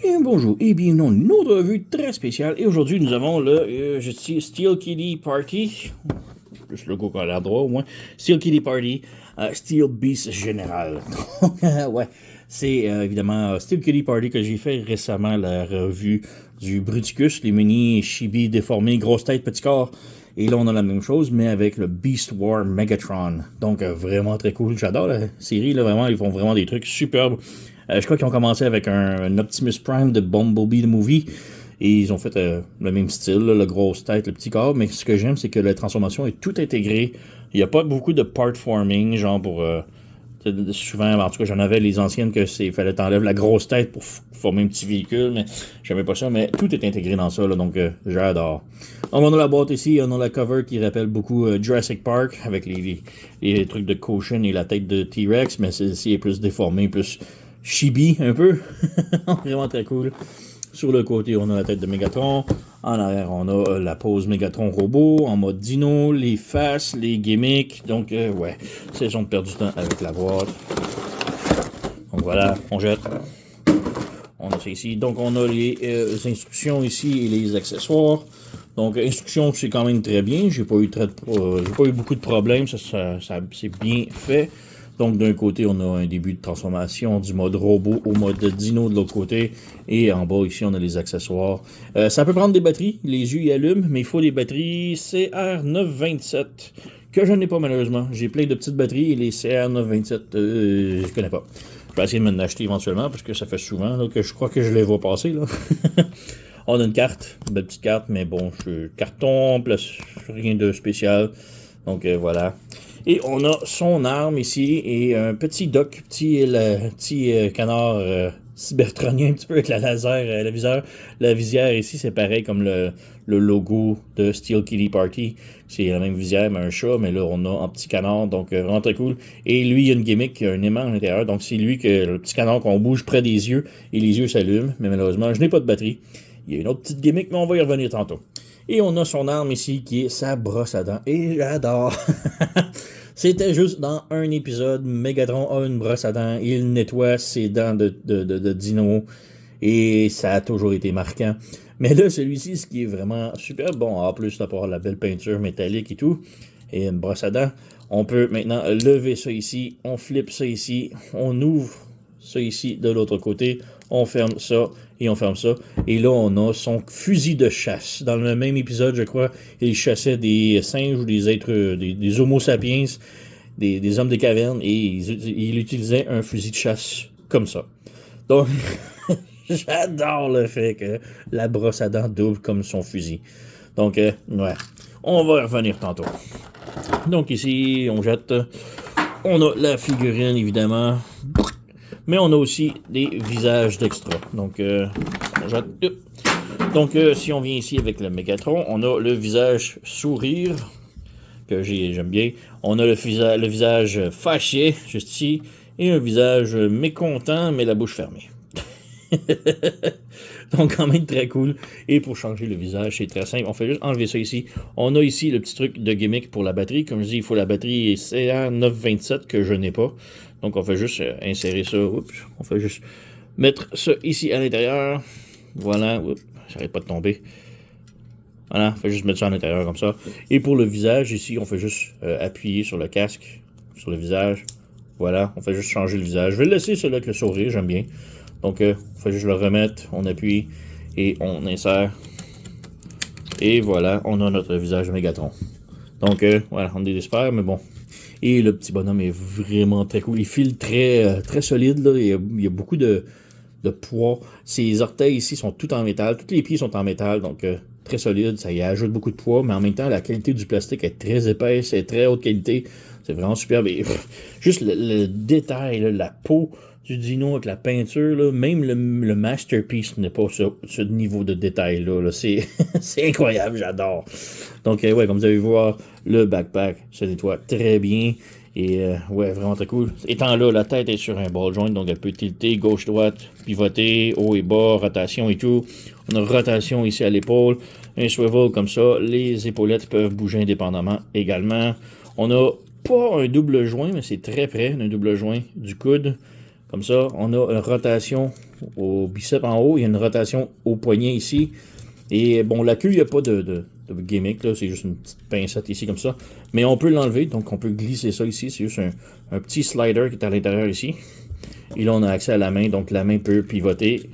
Bien, bonjour et bienvenue dans une autre revue très spéciale. Et aujourd'hui, nous avons le Steel Kitty Party. Plus le logo qu'on a l'air droit au moins. Steel Kitty Party, Steel Beast Général. Ouais, c'est évidemment Steel Kitty Party que j'ai fait récemment, la revue du Bruticus, les mini chibi déformés, grosse tête, petit corps. Et là, on a la même chose, mais avec le Beast War Megatron. Donc, vraiment très cool. J'adore la série, là, vraiment. Ils font vraiment des trucs superbes. Je crois qu'ils ont commencé avec un Optimus Prime de Bumblebee the Movie. Et ils ont fait le même style, là, la grosse tête, le petit corps. Mais ce que j'aime, c'est que la transformation est tout intégrée. Il n'y a pas beaucoup de part forming, genre pour... souvent, en tout cas, j'en avais les anciennes que il fallait t'enlèves la grosse tête pour former un petit véhicule, mais j'aimais pas ça, mais tout est intégré dans ça, là, donc j'adore. Donc on a la boîte ici, on a la cover qui rappelle beaucoup Jurassic Park, avec les trucs de Caution et la tête de T-Rex, mais celle-ci est plus déformée, plus chibi un peu. Vraiment très cool. Sur le côté, on a la tête de Megatron. En arrière, on a la pose Megatron robot. En mode dino, les faces, les gimmicks. Donc, ouais, c'est de perdre du temps avec la boîte. Donc voilà, on jette. On a ça ici. Donc, on a les instructions ici et les accessoires. Donc, instructions, c'est quand même très bien. J'ai pas eu beaucoup de problèmes. Ça c'est bien fait. Donc, d'un côté, on a un début de transformation du mode robot au mode dino de l'autre côté. Et en bas, ici, on a les accessoires. Ça peut prendre des batteries. Les yeux y allument, mais il faut des batteries CR927 que je n'ai pas malheureusement. J'ai plein de petites batteries et les CR927, je connais pas. Je vais essayer de m'en acheter éventuellement parce que ça fait souvent là, que je crois que je les vois passer. Là. On a une carte, une belle petite carte, mais bon, carton, plus rien de spécial. Donc voilà. Et on a son arme ici et un petit dock, petit canard cybertronien un petit peu avec la laser, le viseur. La visière ici, c'est pareil comme le logo de Steel Kitty Party. C'est la même visière, mais un chat, mais là, on a un petit canard, donc vraiment très cool. Et lui, il y a une gimmick, il y a un aimant à l'intérieur, donc c'est lui que le petit canard qu'on bouge près des yeux et les yeux s'allument, mais malheureusement, je n'ai pas de batterie. Il y a une autre petite gimmick, mais on va y revenir tantôt. Et on a son arme ici qui est sa brosse à dents. Et j'adore. C'était juste dans un épisode, Megatron a une brosse à dents, il nettoie ses dents de dino, et ça a toujours été marquant. Mais là, celui-ci, ce qui est vraiment super, bon, en plus d'avoir la belle peinture métallique et tout, et une brosse à dents, on peut maintenant lever ça ici, on flippe ça ici, on ouvre ça ici de l'autre côté, on ferme ça et on ferme ça. Et là, on a son fusil de chasse. Dans le même épisode, je crois, il chassait des singes ou des êtres, des homo sapiens, des hommes des cavernes, et il utilisait un fusil de chasse comme ça. Donc, j'adore le fait que la brosse à dents double comme son fusil. Donc, ouais, on va y revenir tantôt. Donc ici, on jette. On a la figurine, évidemment. Mais on a aussi des visages d'extra. Donc, on jette. Donc, si on vient ici avec le Megatron, on a le visage sourire, que j'aime bien. On a le visage fâché, juste ici, et un visage mécontent, mais la bouche fermée. Donc, quand même très cool. Et pour changer le visage, c'est très simple. On fait juste enlever ça ici. On a ici le petit truc de gimmick pour la batterie. Comme je dis, il faut la batterie CR927 que je n'ai pas. Donc, on fait juste insérer ça. Oups, on fait juste mettre ça ici à l'intérieur. Voilà. Oups, ça n'arrête pas de tomber. Voilà, on fait juste mettre ça à l'intérieur comme ça. Et pour le visage, ici, on fait juste appuyer sur le casque, sur le visage. Voilà, on fait juste changer le visage. Je vais le laisser celui avec le sourire, j'aime bien. Donc, on fait juste le remettre, on appuie et on insère. Et voilà, on a notre visage de Megatron. Donc, voilà, on est désespère, mais bon. Et le petit bonhomme est vraiment très cool. Il file très, très solide, là. Il y a beaucoup de poids. Ses orteils ici sont tout en métal. Tous les pieds sont en métal, donc très solide. Ça y ajoute beaucoup de poids, mais en même temps, la qualité du plastique est très épaisse, est très haute qualité. C'est vraiment superbe. Et, juste le détail, là, la peau du dino avec la peinture, là, même le Masterpiece n'est pas ce niveau de détail-là. Là. C'est incroyable, j'adore. Donc, ouais, comme vous avez vu voir, le backpack se nettoie très bien. Et ouais, vraiment très cool. Étant là, la tête est sur un ball joint, donc elle peut tilter gauche-droite, pivoter, haut et bas, rotation et tout. On a rotation ici à l'épaule, un swivel comme ça. Les épaulettes peuvent bouger indépendamment également. On n'a pas un double joint, mais c'est très près d'un double joint du coude. Comme ça, on a une rotation au bicep en haut. Il y a une rotation au poignet ici. Et bon, la queue, il n'y a pas de gimmick, là. C'est juste une petite pincette ici comme ça. Mais on peut l'enlever, donc on peut glisser ça ici. C'est juste un petit slider qui est à l'intérieur ici. Et là, on a accès à la main, donc la main peut pivoter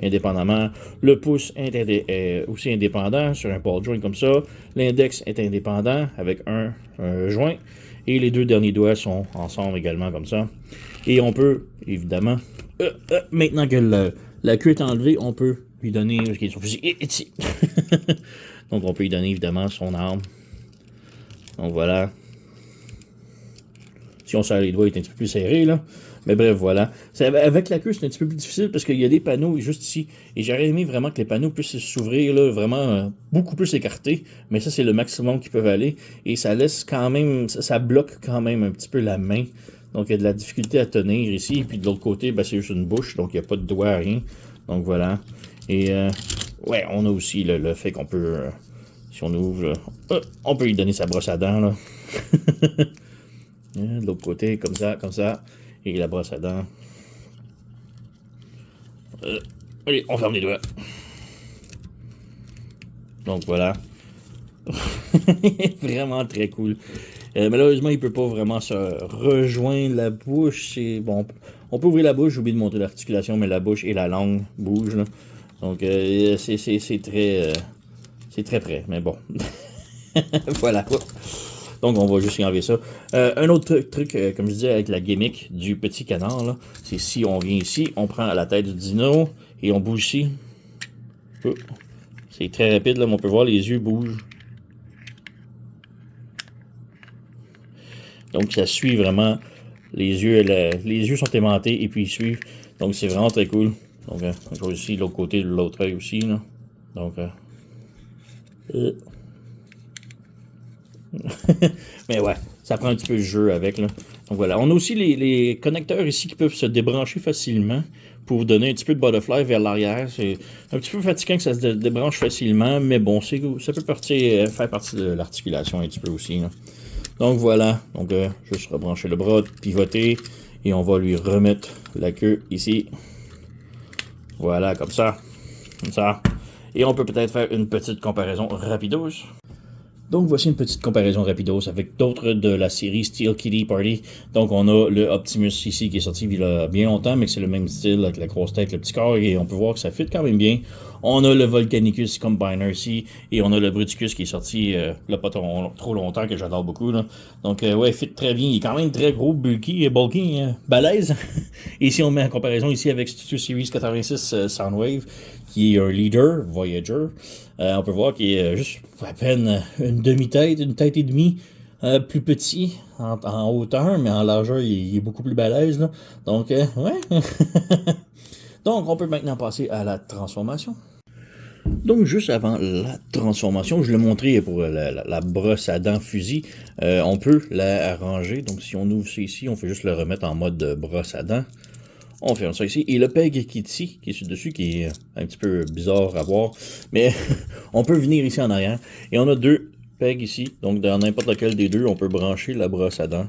indépendamment. Le pouce est aussi indépendant sur un ball joint comme ça. L'index est indépendant avec un joint. Et les deux derniers doigts sont ensemble également comme ça. Et on peut, évidemment, maintenant que la queue est enlevée, on peut lui donner son fusil ici. Donc on peut lui donner évidemment son arme. Donc voilà. Si on serre les doigts, il est un petit peu plus serré là. Mais bref, voilà. Avec la queue, c'est un petit peu plus difficile parce qu'il y a des panneaux juste ici. Et j'aurais aimé vraiment que les panneaux puissent s'ouvrir là, vraiment beaucoup plus écartés. Mais ça, c'est le maximum qu'ils peuvent aller. Et ça laisse quand même, ça bloque quand même un petit peu la main. Donc il y a de la difficulté à tenir ici. Et puis de l'autre côté, ben, c'est juste une bouche. Donc il n'y a pas de doigt, rien. Donc voilà. Et ouais, on a aussi le fait qu'on peut, si on ouvre, on peut lui donner sa brosse à dents là. De l'autre côté, comme ça. Et la brosse à dents. Allez, on ferme les doigts. Donc voilà. Vraiment très cool. Malheureusement, il ne peut pas vraiment se rejoindre la bouche. C'est bon, on peut ouvrir la bouche, j'ai oublié de monter l'articulation, mais la bouche et la langue bougent. Là. Donc c'est très près, mais bon. Voilà. Donc, on va juste y enlever ça. Un autre truc, comme je disais, avec la gimmick du petit canard, c'est si on vient ici, on prend la tête du dino et on bouge ici. C'est très rapide, là, mais on peut voir les yeux bougent. Donc, ça suit vraiment. Les yeux sont aimantés et puis ils suivent. Donc, c'est vraiment très cool. Donc, je vois ici l'autre côté de l'autre œil aussi. Là. Donc, mais ouais, ça prend un petit peu de jeu avec. Là. Donc voilà, on a aussi les connecteurs ici qui peuvent se débrancher facilement pour vous donner un petit peu de butterfly vers l'arrière. C'est un petit peu fatigant que ça se débranche facilement, mais bon, ça peut faire partie de l'articulation un petit peu aussi. Là. Donc voilà, donc juste rebrancher le bras, pivoter, et on va lui remettre la queue ici. Voilà, comme ça. Comme ça. Et on peut peut-être faire une petite comparaison rapidos. Donc voici une petite comparaison rapidos avec d'autres de la série Steel Kitty Party. Donc on a le Optimus ici qui est sorti il y a bien longtemps, mais que c'est le même style avec la grosse tête, le petit corps, et on peut voir que ça fit quand même bien. On a le Volcanicus Combiner ici, et on a le Bruticus qui est sorti là pas trop longtemps, que j'adore beaucoup. Là. Donc ouais, il fit très bien, il est quand même très gros, bulky, balèze. Et si on met en comparaison ici avec Studio Series 86 Soundwave, qui est un leader, Voyager, on peut voir qu'il est juste à peine une demi-tête, une tête et demie plus petit en hauteur, mais en largeur, il est beaucoup plus balèze. Là. Donc, ouais. Donc, on peut maintenant passer à la transformation. Donc, juste avant la transformation, je l'ai montré pour la brosse à dents fusil, on peut la arranger. Donc, si on ouvre ça ici, on fait juste le remettre en mode brosse à dents. On ferme ça ici. Et le peg qui est ici, qui est sur dessus, qui est un petit peu bizarre à voir, mais on peut venir ici en arrière. Et on a deux pegs ici, donc dans n'importe lequel des deux, on peut brancher la brosse à dents.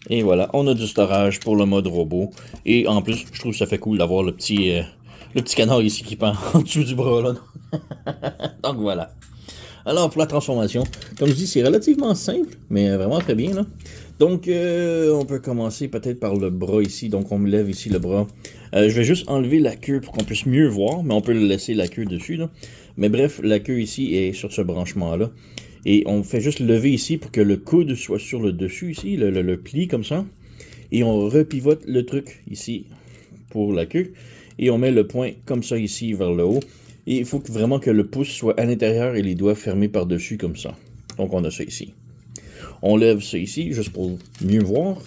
Et voilà, on a du storage pour le mode robot. Et en plus, je trouve que ça fait cool d'avoir le petit canard ici qui pend en dessous du bras. Là. Donc voilà. Alors pour la transformation, comme je dis, c'est relativement simple, mais vraiment très bien. Là. Donc on peut commencer peut-être par le bras ici. Donc on me lève ici le bras. Je vais juste enlever la queue pour qu'on puisse mieux voir, mais on peut laisser la queue dessus. Là. Mais bref, la queue ici est sur ce branchement-là. Et on fait juste lever ici pour que le coude soit sur le dessus ici, le pli comme ça. Et on repivote le truc ici pour la queue. Et on met le point comme ça ici vers le haut. Et il faut vraiment que le pouce soit à l'intérieur et les doigts fermés par-dessus comme ça. Donc on a ça ici. On lève ça ici juste pour mieux voir.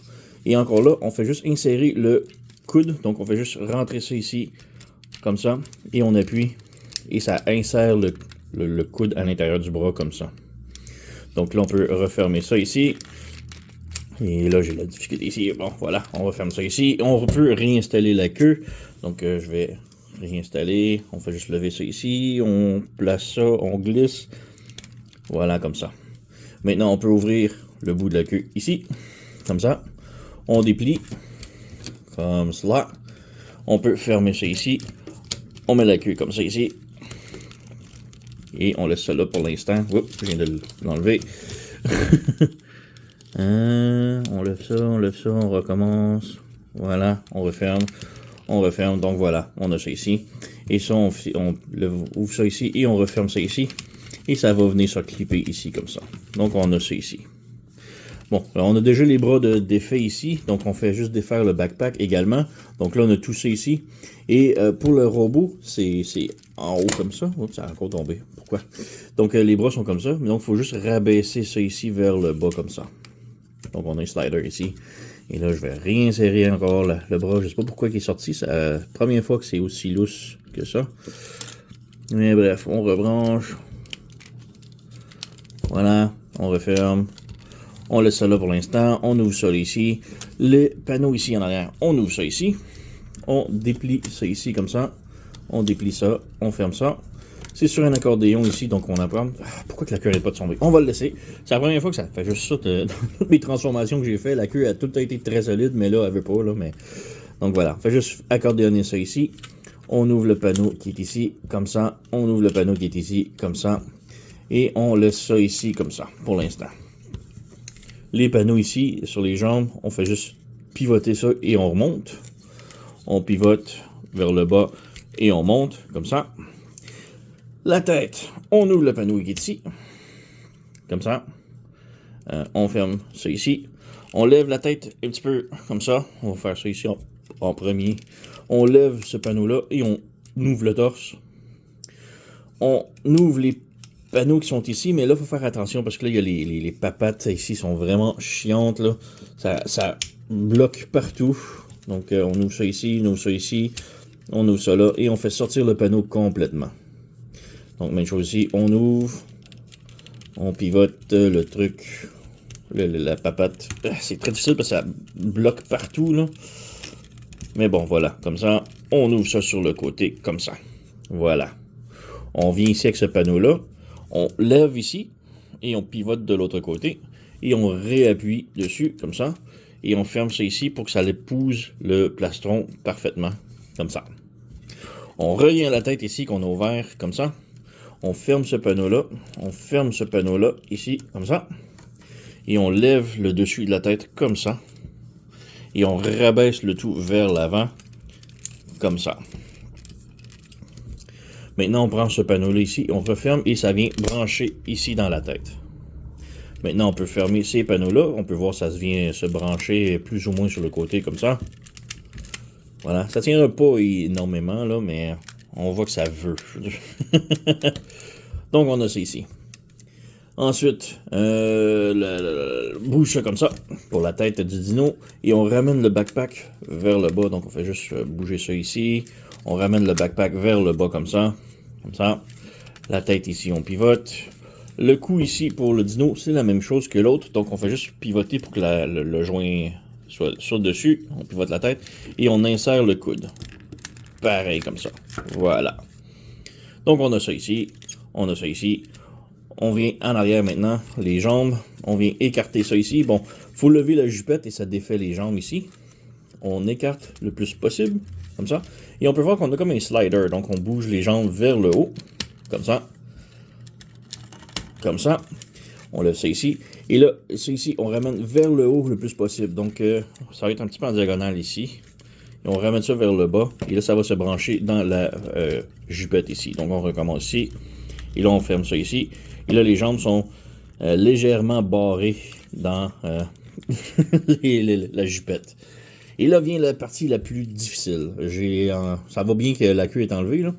Et encore là, on fait juste insérer le coude. Donc on fait juste rentrer ça ici comme ça. Et on appuie. Et ça insère le coude à l'intérieur du bras comme ça. Donc là, on peut refermer ça ici. Et là, j'ai la difficulté ici. Bon, voilà, on referme ça ici. On peut réinstaller la queue. Donc, je vais réinstaller. On fait juste lever ça ici. On place ça, on glisse. Voilà, comme ça. Maintenant, on peut ouvrir le bout de la queue ici. Comme ça. On déplie. Comme cela. On peut fermer ça ici. On met la queue comme ça ici. Et on laisse ça là pour l'instant. Oups, je viens de l'enlever. On lève ça, on recommence. Voilà, on referme. On referme, donc voilà, on a ça ici. Et ça, on ouvre ça ici et on referme ça ici. Et ça va venir se clipper ici comme ça. Donc on a ça ici. Bon, on a déjà les bras défaits ici, donc on fait juste défaire le backpack également. Donc là, on a tout ça ici. Et pour le robot, c'est en haut comme ça. Oups, ça a encore tombé. Pourquoi? Donc les bras sont comme ça, mais donc il faut juste rabaisser ça ici vers le bas comme ça. Donc on a un slider ici. Et là, je vais réinsérer encore le bras. Je ne sais pas pourquoi il est sorti. C'est la première fois que c'est aussi lousse que ça. Mais bref, on rebranche. Voilà, on referme. On laisse ça là pour l'instant. On ouvre ça ici. Les panneaux ici en arrière, on ouvre ça ici. On déplie ça ici comme ça. On déplie ça. On ferme ça. C'est sur un accordéon ici, donc on apprend. Pourquoi que la queue n'est pas tombée? On va le laisser. C'est la première fois que ça fait juste ça. Dans toutes mes transformations que j'ai fait, la queue a tout été très solide, mais là, elle veut pas. Là, mais... Donc voilà, on fait juste accordéonner ça ici. On ouvre le panneau qui est ici, comme ça. On ouvre le panneau qui est ici, comme ça. Et on laisse ça ici, comme ça, pour l'instant. Les panneaux ici, sur les jambes, on fait juste pivoter ça et on remonte. On pivote vers le bas et on monte, comme ça. La tête, on ouvre le panneau qui est ici, comme ça. On ferme ça ici. On lève la tête un petit peu comme ça. On va faire ça ici en premier. On lève ce panneau-là et on ouvre le torse. On ouvre les panneaux qui sont ici, mais là, il faut faire attention parce que là, il y a les papates ici sont vraiment chiantes. Là. Ça bloque partout. Donc, on ouvre ça ici, on ouvre ça ici, on ouvre ça là et on fait sortir le panneau complètement. Donc, même chose ici, on ouvre, on pivote le truc, la papate. C'est très difficile parce que ça bloque partout, là. Mais bon, voilà, comme ça, on ouvre ça sur le côté, comme ça. Voilà. On vient ici avec ce panneau-là, on lève ici, et on pivote de l'autre côté, et on réappuie dessus, comme ça, et on ferme ça ici pour que ça épouse le plastron parfaitement, comme ça. On revient à la tête ici qu'on a ouvert, comme ça. On ferme ce panneau-là, on ferme ce panneau-là, ici, comme ça. Et on lève le dessus de la tête, comme ça. Et on rabaisse le tout vers l'avant, comme ça. Maintenant, on prend ce panneau-là ici, on referme et ça vient brancher ici dans la tête. Maintenant, on peut fermer ces panneaux-là. On peut voir ça vient se brancher plus ou moins sur le côté, comme ça. Voilà, ça ne tiendra pas énormément, là, mais on voit que ça veut. Donc, on a ça ici. Ensuite, bouge ça comme ça, pour la tête du dino, et on ramène le backpack vers le bas. Donc, on fait juste bouger ça ici. On ramène le backpack vers le bas comme ça. Comme ça. La tête ici, on pivote. Le cou ici, pour le dino, c'est la même chose que l'autre. Donc, on fait juste pivoter pour que le joint soit sur dessus. On pivote la tête, et on insère le coude. Pareil comme ça. Voilà. Donc, on a ça ici. On a ça ici. On vient en arrière maintenant, les jambes. On vient écarter ça ici. Bon, il faut lever la jupette et ça défait les jambes ici. On écarte le plus possible, comme ça. Et on peut voir qu'on a comme un slider. Donc, on bouge les jambes vers le haut, comme ça. Comme ça. On lève ça ici. Et là, ça ici, on ramène vers le haut le plus possible. Donc, ça va être un petit peu en diagonale ici. Et on ramène ça vers le bas. Et là, ça va se brancher dans la jupette ici. Donc, on recommence ici. Et là, on ferme ça ici. Et là, les jambes sont légèrement barrées dans la jupette. Et là vient la partie la plus difficile. Ça va bien que la queue est enlevée, là,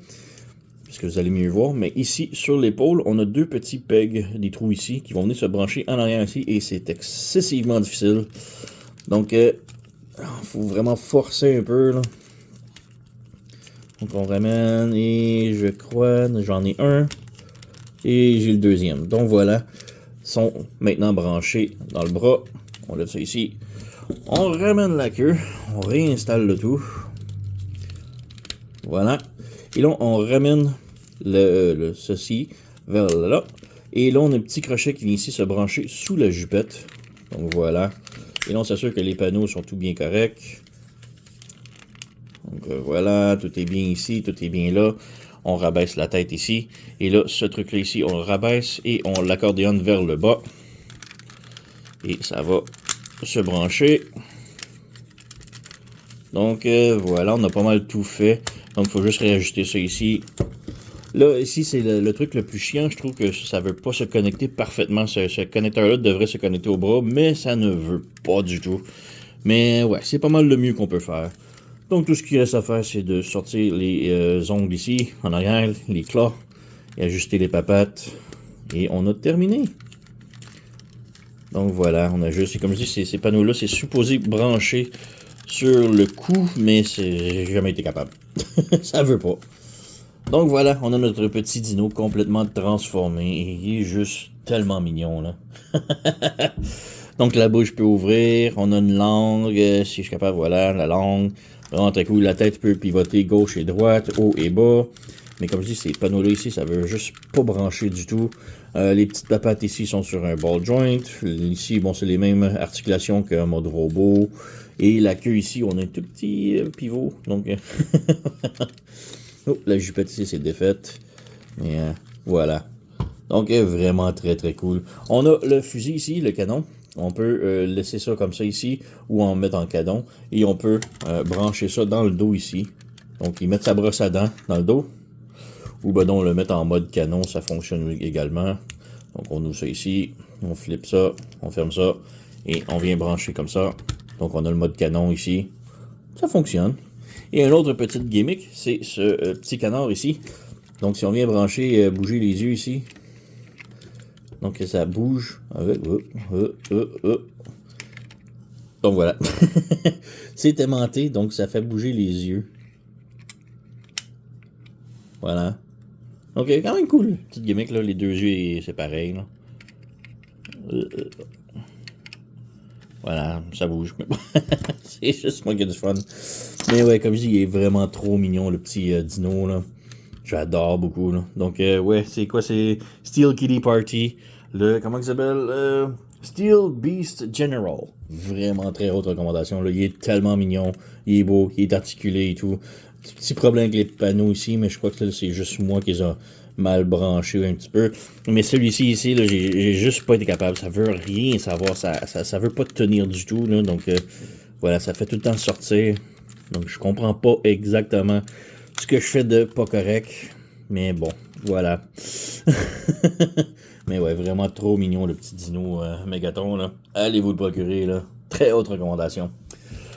parce que vous allez mieux voir. Mais ici, sur l'épaule, on a deux petits pegs, des trous ici, qui vont venir se brancher en arrière ici. Et c'est excessivement difficile. Donc, faut vraiment forcer un peu, là. Donc, on ramène, et je crois, j'en ai un. Et j'ai le deuxième. Donc voilà, sont maintenant branchés dans le bras. On lève ça ici. On ramène la queue. On réinstalle le tout. Voilà. Et là, on ramène ceci vers là. Et là, on a un petit crochet qui vient ici se brancher sous la jupette. Donc voilà. Et là, on s'assure que les panneaux sont tout bien corrects. Donc voilà, tout est bien ici, tout est bien là. On rabaisse la tête ici. Et là, ce truc-là ici, on le rabaisse et on l'accordéonne vers le bas. Et ça va se brancher. Donc voilà, on a pas mal tout fait. Donc il faut juste réajuster ça ici. Là, ici, c'est le truc le plus chiant. Je trouve que ça ne veut pas se connecter parfaitement. Ce connecteur-là devrait se connecter au bras, mais ça ne veut pas du tout. Mais ouais, c'est pas mal le mieux qu'on peut faire. Donc tout ce qu'il reste à faire, c'est de sortir les ongles ici, en arrière, les claws, et ajuster les papates. Et on a terminé. Donc voilà, on ajuste. Et comme je dis, ces panneaux-là, c'est supposé brancher sur le cou, mais j'ai jamais été capable. Ça veut pas. Donc voilà, on a notre petit dino complètement transformé. Et il est juste tellement mignon, là. Donc la bouche peut ouvrir, on a une langue, si je suis capable, voilà, la langue. Vraiment très cool, la tête peut pivoter gauche et droite, haut et bas. Mais comme je dis, ces panneaux-là ici, ça veut juste pas brancher du tout. Les petites papates ici sont sur un ball joint. Ici, bon, c'est les mêmes articulations qu'un mode robot. Et la queue ici, on a un tout petit pivot. Donc, oh, la jupette ici, c'est défaite. Mais voilà. Donc, vraiment très très cool. On a le fusil ici, le canon. On peut laisser ça comme ça ici, ou en mettre en canon. Et on peut brancher ça dans le dos ici. Donc, il met sa brosse à dents dans le dos. Ou ben non, le mettre en mode canon, ça fonctionne également. Donc, on ouvre ça ici. On flippe ça, on ferme ça. Et on vient brancher comme ça. Donc, on a le mode canon ici. Ça fonctionne. Et un autre petit gimmick, c'est ce petit canard ici. Donc, si on vient brancher, bouger les yeux ici. Donc, ça bouge. Donc, voilà. C'est aimanté, donc ça fait bouger les yeux. Voilà. Donc, quand même cool. Petite gimmick, là. Les deux yeux, c'est pareil, là. Voilà, ça bouge. C'est juste moi qui ai du fun. Mais ouais, comme je dis, il est vraiment trop mignon, le petit dino, là. J'adore beaucoup, là. Donc, ouais, c'est quoi? C'est Steel Kitty Party. Comment il s'appelle? Steel Beast General. Vraiment très haute recommandation, là. Il est tellement mignon. Il est beau, il est articulé et tout. Petit problème avec les panneaux ici, mais je crois que c'est juste moi qui les a mal branchés un petit peu. Mais celui-ci ici, là, j'ai juste pas été capable. Ça veut rien savoir. Ça veut pas tenir du tout, là. Donc, voilà, ça fait tout le temps sortir. Donc, je comprends pas exactement ce que je fais de pas correct. Mais bon, voilà. Mais ouais, vraiment trop mignon, le petit dino Mégaton, là. Allez vous le procurer, là. Très haute recommandation.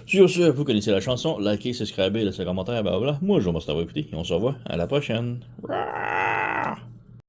Sur ce, vous connaissez la chanson, likez, subscribez, laissez un commentaire, bah voilà. Moi, je vous remercie d'avoir écouté et on se revoit à la prochaine.